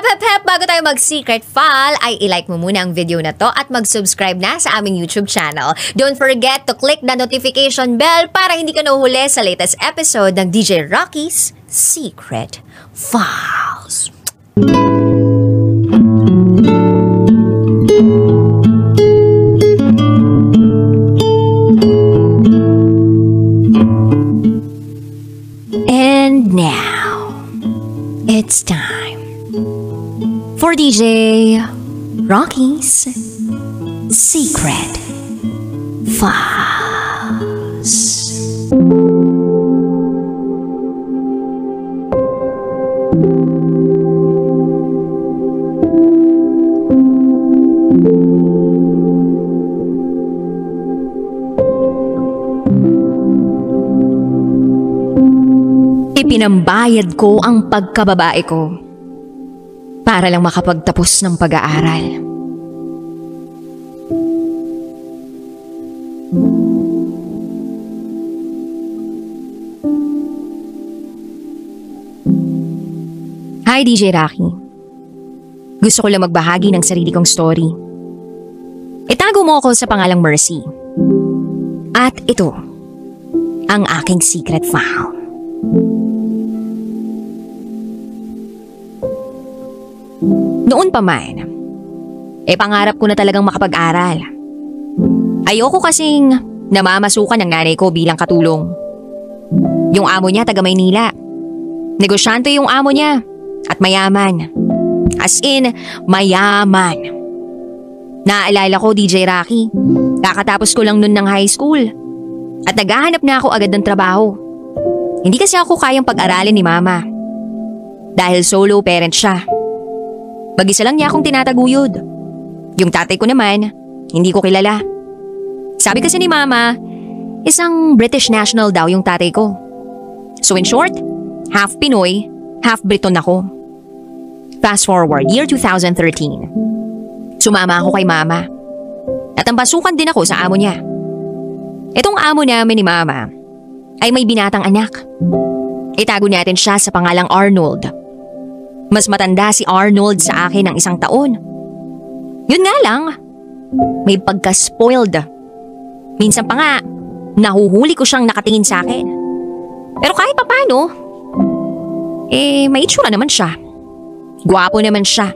Hep! Bago tayo mag-secret file, ay ilike mo muna ang video na to at mag-subscribe na sa aming YouTube channel. Don't forget to click the notification bell para hindi ka nahuhuli sa latest episode ng DJ Rocky's Secret Files. And now, it's time for DJ Rocky's Secret Files. Ipinambayad ko ang pagkababae ko para lang makapagtapos ng pag-aaral. Hi DJ Rocky. Gusto ko lang magbahagi ng sarili kong story. Itago mo ako sa pangalang Mercy. At ito, ang aking secret file. Noon pa man, pangarap ko na talagang makapag-aral. Ayoko kasing namamasukan ng nanay ko bilang katulong. Yung amo niya taga Maynila. Negosyante yung amo niya at mayaman. As in, mayaman. Naalala ko DJ Rocky, kakatapos ko lang nun ng high school at naghahanap na ako agad ng trabaho. Hindi kasi ako kayang pag-aralin ni mama dahil solo parent siya. Mag-isa lang niya akong tinataguyod. Yung tatay ko naman, hindi ko kilala. Sabi kasi ni mama, isang British national daw yung tatay ko. So in short, half Pinoy, half Briton ako. Fast forward, year 2013. Sumama ako kay mama. At ang pasukan din ako sa amo niya. Itong amo namin ni mama ay may binatang anak. Itago natin siya sa pangalang Arnold. Mas matanda si Arnold sa akin ng 1 taon. Yun nga lang, may pagka-spoiled. Minsan pa nga, nahuhuli ko siyang nakatingin sa akin. Pero kahit papano, may itsura naman siya. Gwapo naman siya.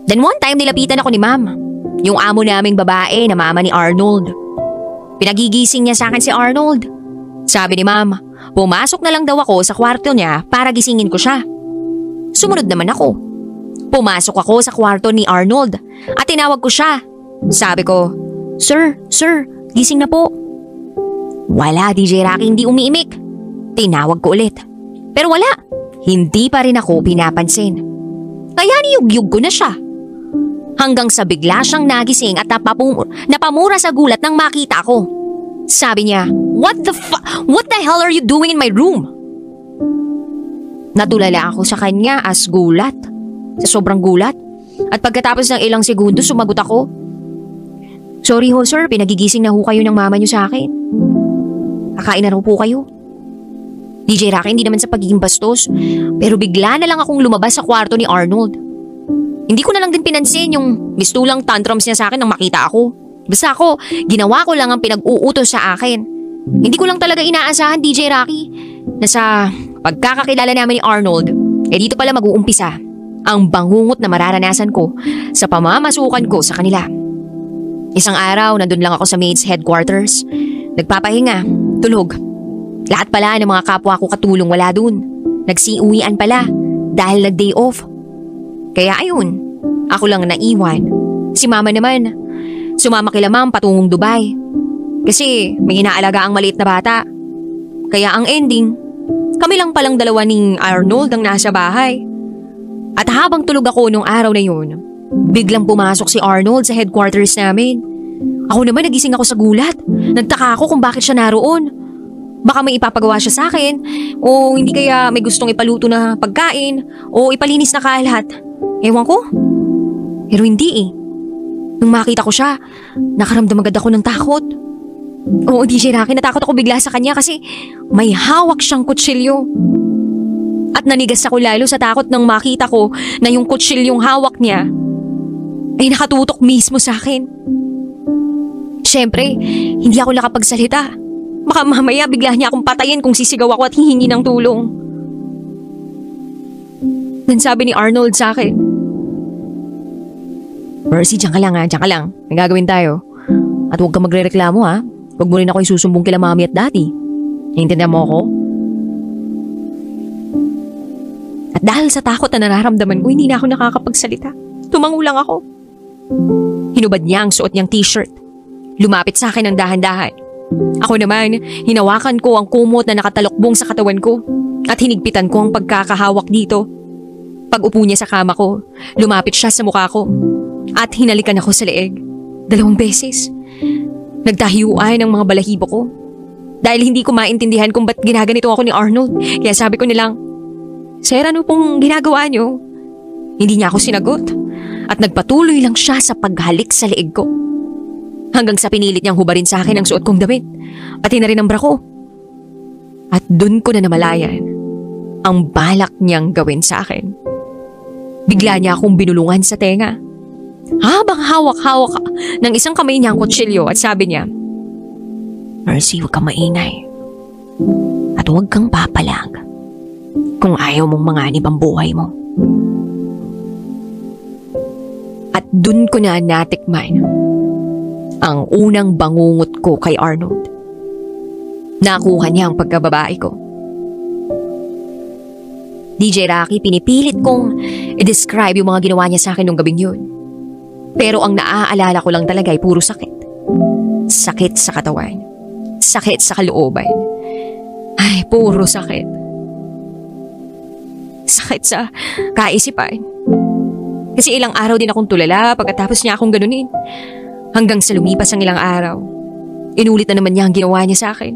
Then one time nilapitan ako ni ma'am, yung amo naming babae na mama ni Arnold. Pinagigising niya sa akin si Arnold. Sabi ni ma'am, pumasok na lang daw ako sa kwarto niya para gisingin ko siya. Sumunod naman ako. Pumasok ako sa kwarto ni Arnold at tinawag ko siya. Sabi ko, Sir, gising na po. Wala DJ Rocky, hindi umiimik. Tinawag ko ulit. Pero wala, hindi pa rin ako pinapansin. Kaya niyugyug ko na siya. Hanggang sa bigla siyang nagising at napamura sa gulat nang makita ko. Sabi niya, What the hell are you doing in my room? Natulala ako sa kanya as gulat. Sa sobrang gulat. At pagkatapos ng ilang segundo, sumagot ako. Sorry ho sir, pinagigising na ho kayo ng mama niyo sa akin. Kakain na raw po kayo. DJ Rocky, hindi naman sa pagiging bastos, pero bigla na lang akong lumabas sa kwarto ni Arnold. Hindi ko na lang din pinansin yung mistulang tantrums niya sa akin nang makita ako. Basta ako, ginawa ko lang ang pinag-uutos sa akin. Hindi ko lang talaga inaasahan DJ Rocky na sa pagkakakilala namin ni Arnold, dito pala mag-uumpisa ang bangungot na mararanasan ko sa pamamasukan ko sa kanila. Isang araw, nandun lang ako sa maid's headquarters. Nagpapahinga, tulog. Lahat pala ng mga kapwa ko katulong wala dun. Nagsiuwian pala dahil nag-day off. Kaya ayun, ako lang naiwan. Si mama naman, sumama kila ma'am patungong Dubai. Kasi may inaalaga ang maliit na bata. Kaya ang ending, kami lang palang dalawa ni Arnold ang nasa bahay. At habang tulog ako nung araw na yun, biglang pumasok si Arnold sa headquarters namin. Ako naman nagising ako sa gulat. Nagtaka ako kung bakit siya naroon. Baka may ipapagawa siya sa akin, o hindi kaya may gustong ipaluto na pagkain, o ipalinis na kalat. Ewan ko. Pero hindi eh. Nung makita ko siya, nakaramdam agad ako ng takot. Oo, DJ Rocky, natakot ako bigla sa kanya kasi may hawak siyang kutsilyo. At nanigas ako lalo sa takot nang makita ko na yung kutsilyong hawak niya ay nakatutok mismo sa akin. Siyempre, hindi ako nakapagsalita. Baka mamaya bigla niya akong patayin kung sisigaw ako at hihingi ng tulong. Then sabi ni Arnold sa akin, "Mercy, diyan ka lang ha, diyan ka lang. May gagawin tayo. At huwag ka magre-reklamo ha. Huwag mo rin ako isusumbong kila mami at daddy. Naiintindihan mo ako?" At dahil sa takot na nararamdaman ko, hindi na ako nakakapagsalita. Tumango lang ako. Hinubad niya ang suot niyang t-shirt. Lumapit sa akin ng dahan-dahan. Ako naman, hinawakan ko ang kumot na nakatalokbong sa katawan ko at hinigpitan ko ang pagkakahawak dito. Pag upo niya sa kama ko, lumapit siya sa mukha ko at hinalikan ako sa leeg. 2 beses. Nagtahiuan ang mga balahibo ko. Dahil hindi ko maintindihan kung ba't ginaganito ako ni Arnold. Kaya sabi ko nilang, "Sir, ano pong ginagawa niyo?" Hindi niya ako sinagot at nagpatuloy lang siya sa paghalik sa leeg ko. Hanggang sa pinilit niyang hubarin sa akin ang suot kong damit, pati na rin ang bra ko. At dun ko na namalayan ang balak niyang gawin sa akin. Bigla niya akong binulungan sa tenga. Habang hawak-hawak ng isang kamay niya ang kutsilyo at sabi niya, "Mercy, huwag kang maingay. At huwag kang papalag kung ayaw mong manganib ang buhay mo." At dun ko na natikman ang unang bangungot ko kay Arnold. Nakuha niya ang pagkababae ko. DJ Rocky, pinipilit kong i-describe yung mga ginawa niya sa akin nung gabing yun. Pero ang naaalala ko lang talaga ay puro sakit. Sakit sa katawan. Sakit sa kalooban. Ay, puro sakit. Sakit sa kaisipan. Kasi ilang araw din akong tulala pagkatapos niya akong ganunin. Hanggang sa lumipas ang ilang araw, inulit na naman niya ang ginawa niya sa akin.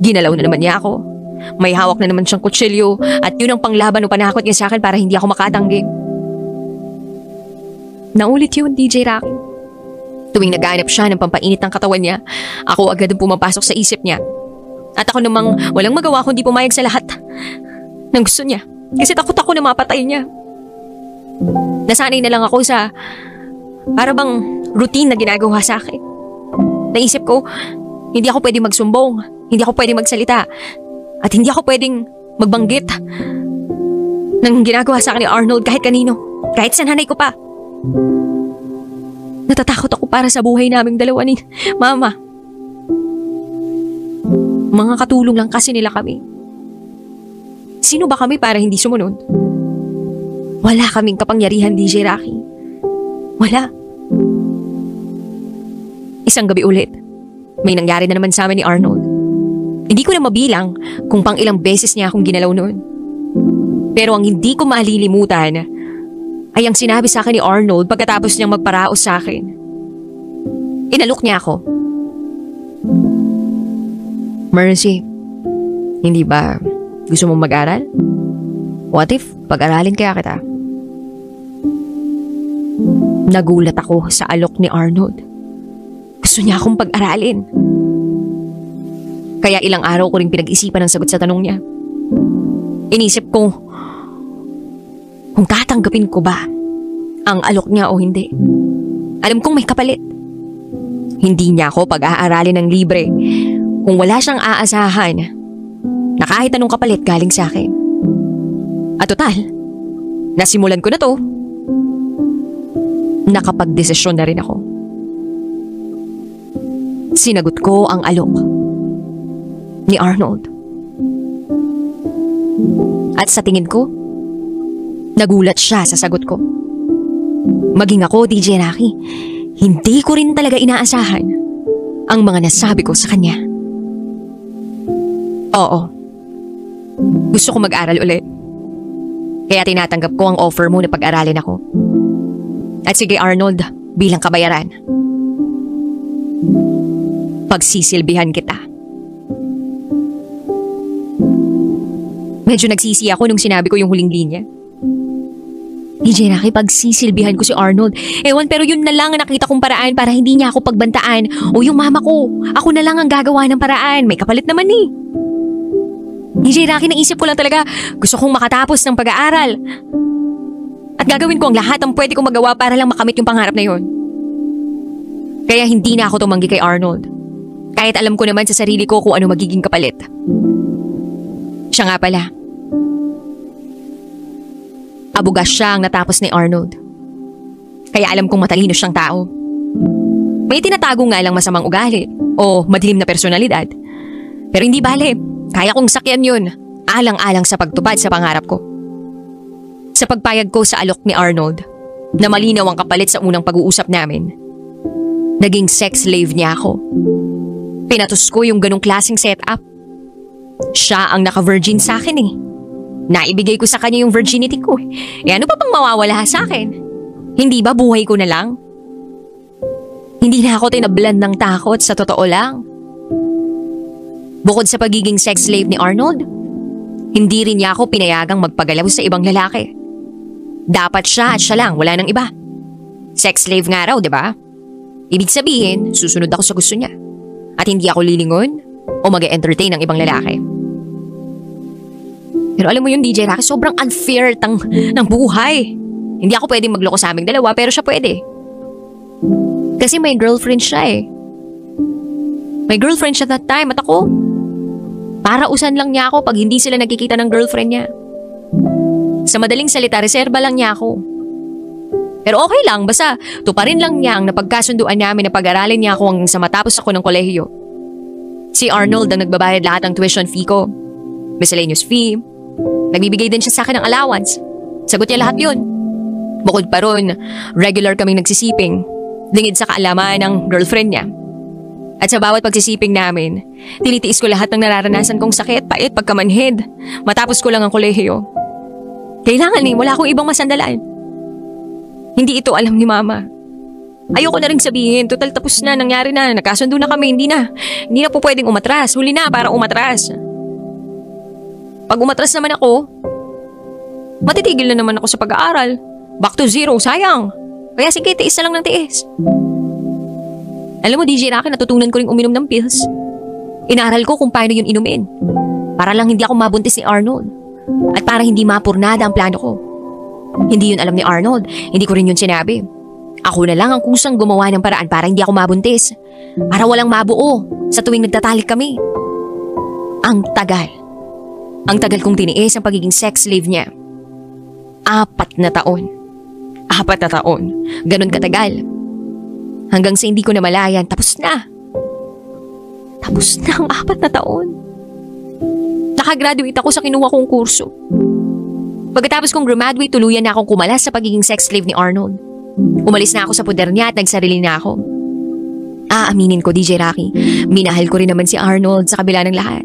Ginalaw na naman niya ako. May hawak na naman siyang kutsilyo at yun ang panglaban o panakot niya sa akin para hindi ako makatanggi. Naulit yun, DJ Rocky. Tuwing naghahanap siya ng pampainit ng katawan niya, ako agad ang pumapasok sa isip niya. At ako namang walang magawa kundi pumayag sa lahat ng gusto niya. Kasi takot ako na mapatay niya. Nasanay na lang ako sa para bang routine na ginagawa sa akin. Naisip ko, hindi ako pwedeng magsumbong, hindi ako pwedeng magsalita, at hindi ako pwedeng magbanggit ng ginagawa sa akin ni Arnold kahit kanino, kahit sa nanay ko pa. Natatakot ako para sa buhay naming dalawa ni Mama. Mga katulong lang kasi nila kami. Sino ba kami para hindi sumunod? Wala kaming kapangyarihan, DJ Rocky. Wala. Isang gabi ulit, may nangyari na naman sa amin ni Arnold. Hindi ko na mabilang kung pang ilang beses niya akong ginalaw noon. Pero ang hindi ko malilimutan ay ang sinabi sa akin ni Arnold pagkatapos niyang magparaos sa akin. Inalok niya ako. "Mercy, hindi ba gusto mong mag-aral? What if pag-aralin kaya kita?" Nagulat ako sa alok ni Arnold. Gusto niya akong pag-aralin. Kaya ilang araw ko rin pinag-isipan ang sagot sa tanong niya. Inisip ko kung tatanggapin ko ba ang alok niya o hindi. Alam kong may kapalit. Hindi niya ako pag-aaralin ng libre kung wala siyang aasahan na kahit anong kapalit galing sa akin. At total, nasimulan ko na to. Nakapag-desisyon na rin ako. Sinagot ko ang alok ni Arnold. At sa tingin ko, nagulat siya sa sagot ko. Maging ako, DJ Rocky, hindi ko rin talaga inaasahan ang mga nasabi ko sa kanya. Oo, gusto ko mag-aral ulit. Kaya tinatanggap ko ang offer mo na pag-aralin ako. At sige Arnold, bilang kabayaran, pagsisilbihan kita. Medyo nagsisi ako nung sinabi ko yung huling linya. DJ Rocky, pagsisilbihan ko si Arnold. Ewan, pero yun na lang ang nakita kong paraan para hindi niya ako pagbantaan. O yung mama ko, ako na lang ang gagawa ng paraan. May kapalit naman eh. DJ Rocky, naisip ko lang talaga, gusto kong makatapos ng pag-aaral. At gagawin ko ang lahat ng pwede kong magawa para lang makamit yung pangarap na yon. Kaya hindi na ako tumanggi kay Arnold. Kahit alam ko naman sa sarili ko kung ano magiging kapalit. Siya nga pala. Abugas siya ang natapos ni Arnold. Kaya alam kong matalino siyang tao. May tinatago nga lang masamang ugali o madilim na personalidad. Pero hindi bale, kaya kong sakyan yun, alang-alang sa pagtupad sa pangarap ko. Sa pagpayag ko sa alok ni Arnold, na malinaw ang kapalit sa unang pag-uusap namin, naging sex slave niya ako. Pinatos ko yung ganong klaseng setup. Siya ang naka-virgin sa akin eh. Naibigay ko sa kanya yung virginity ko eh. E ano pa pang mawawala sa akin? Hindi ba buhay ko na lang? Hindi na ako tinablan ng takot, sa totoo lang. Bukod sa pagiging sex slave ni Arnold, hindi rin niya ako pinayagang magpagalaw sa ibang lalaki. Dapat siya at siya lang, wala nang iba. Sex slave nga raw, di ba? Ibig sabihin, susunod ako sa gusto niya. At hindi ako lilingon o mag-entertain ng ibang lalaki. Pero alam mo yun, DJ Rocky, sobrang unfair ng buhay. Hindi ako pwedeng magloko sa aming dalawa, pero siya pwede. Kasi may girlfriend siya eh. May girlfriend siya that time at ako, para usan lang niya ako pag hindi sila nagkikita ng girlfriend niya. Sa madaling salita, reserba lang niya ako. Pero okay lang, basta tuparin lang niya ang napagkasunduan namin na pag-aralin niya ako hanggang sa matapos ako ng kolehiyo. Si Arnold ang nagbabayad lahat ng tuition fee ko. Miscellaneous fee. Nagbibigay din siya sa akin ng allowance. Sagot niya lahat yun. Bukod pa ron, regular kaming nagsisiping. Lingid sa kaalaman ng girlfriend niya. At sa bawat pagsisiping namin, tinitiis ko lahat ng nararanasan kong sakit, pait, pagkamanhid. Matapos ko lang ang kolehiyo. Kailangan eh, wala akong ibang masandalan. Hindi ito alam ni Mama. Ayoko na rin sabihin, total tapos na, nangyari na, nagkasundo na kami, hindi na po pwedeng umatras, huli na para umatras. Pag umatras naman ako, matitigil na naman ako sa pag-aaral. Back to zero, sayang. Kaya sige, tiis na lang ng tiis. Alam mo, DJ Rocky, natutunan ko rin uminom ng pills. Inaral ko kung paano yun inumin. Para lang hindi ako mabuntis ni Arnold. At para hindi mapurnada ang plano ko. Hindi yun alam ni Arnold, hindi ko rin yun sinabi. Ako na lang ang kusang gumawa ng paraan para hindi ako mabuntis. Para walang mabuo sa tuwing nagtatalik kami. Ang tagal. Ang tagal kong tiniis ang pagiging sex slave niya. 4 na taon. 4 na taon. Ganon katagal. Hanggang sa hindi ko na malayan, tapos na. Tapos na ang 4 na taon. Nakagraduate ako sa kinuha kong kurso. Pagkatapos kong graduate, tuluyan na akong kumalas sa pagiging sex slave ni Arnold. Umalis na ako sa puder niya at nagsarili na ako. Aaminin ko, DJ Rocky, minahal ko rin naman si Arnold sa kabila ng lahat.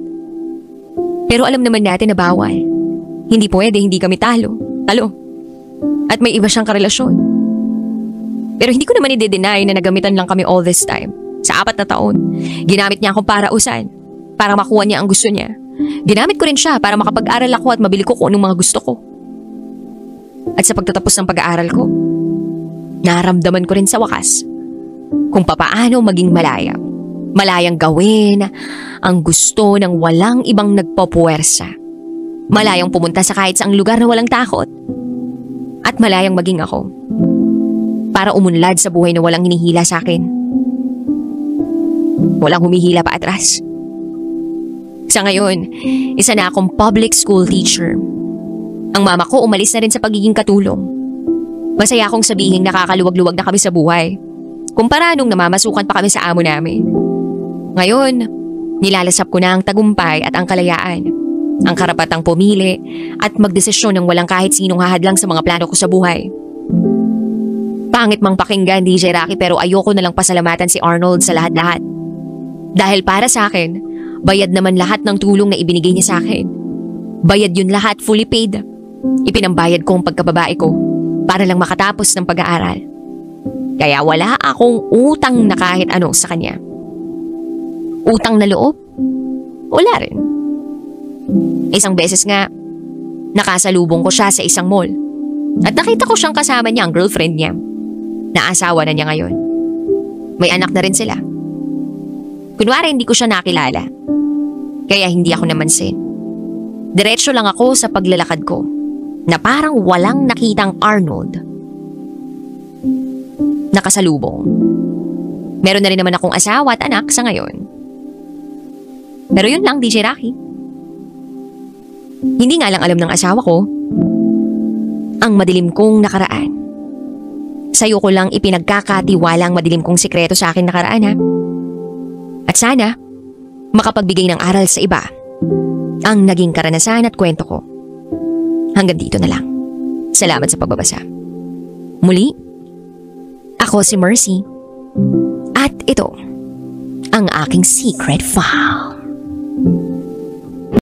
Pero alam naman natin na bawal. Hindi pwede, hindi kami talo. At may iba siyang karelasyon. Pero hindi ko naman i-deny na nagamitan lang kami all this time. Sa 4 na taon, ginamit niya akong para usan. Para makuha niya ang gusto niya. Ginamit ko rin siya para makapag-aral ako at mabili ko kung anong mga gusto ko. At sa pagtatapos ng pag-aaral ko, naramdaman ko rin sa wakas kung papaano maging malaya. Malayang gawin ang gusto ng walang ibang nagpapuwersa. Malayang pumunta sa kahit saang lugar na walang takot. At malayang maging ako. Para umunlad sa buhay na walang hinihila sa akin. Walang humihila pa atras. Sa ngayon, isa na akong public school teacher. Ang mama ko umalis na rin sa pagiging katulong. Masaya akong sabihin nakakaluwag-luwag na kami sa buhay. Kumpara nung namamasukan pa kami sa amo namin. Ngayon, nilalasap ko na ang tagumpay at ang kalayaan. Ang karapatang pumili at magdesisyon ng walang kahit sinong hahadlang sa mga plano ko sa buhay. Pangit mang pakinggan, DJ Rocky, pero ayoko na lang pasalamatan si Arnold sa lahat-lahat. Dahil para sa akin, bayad naman lahat ng tulong na ibinigay niya sa akin. Bayad yun lahat, fully paid. Ipinambayad ko ang pagkababae ko para lang makatapos ng pag-aaral. Kaya wala akong utang na kahit ano sa kanya. Utang na loob? Wala rin. Isang beses nga, nakasalubong ko siya sa isang mall. At nakita ko siyang kasama niya ang girlfriend niya. Naasawa na niya ngayon. May anak na rin sila. Kunwari hindi ko siya nakilala. Kaya hindi ako namansin. Diretso lang ako sa paglalakad ko na parang walang nakitang Arnold. Nakasalubong. Meron na rin naman akong asawa at anak sa ngayon. Pero yun lang, DJ Rocky. Hindi nga lang alam ng asawa ko ang madilim kong nakaraan. Sa'yo ko lang ipinagkakatiwala ang madilim kong sikreto sa akin nakaraan, ha? At sana, makapagbigay ng aral sa iba ang naging karanasan at kwento ko. Hanggang dito na lang. Salamat sa pagbabasa. Muli, ako si Mercy. At ito, ang aking secret file.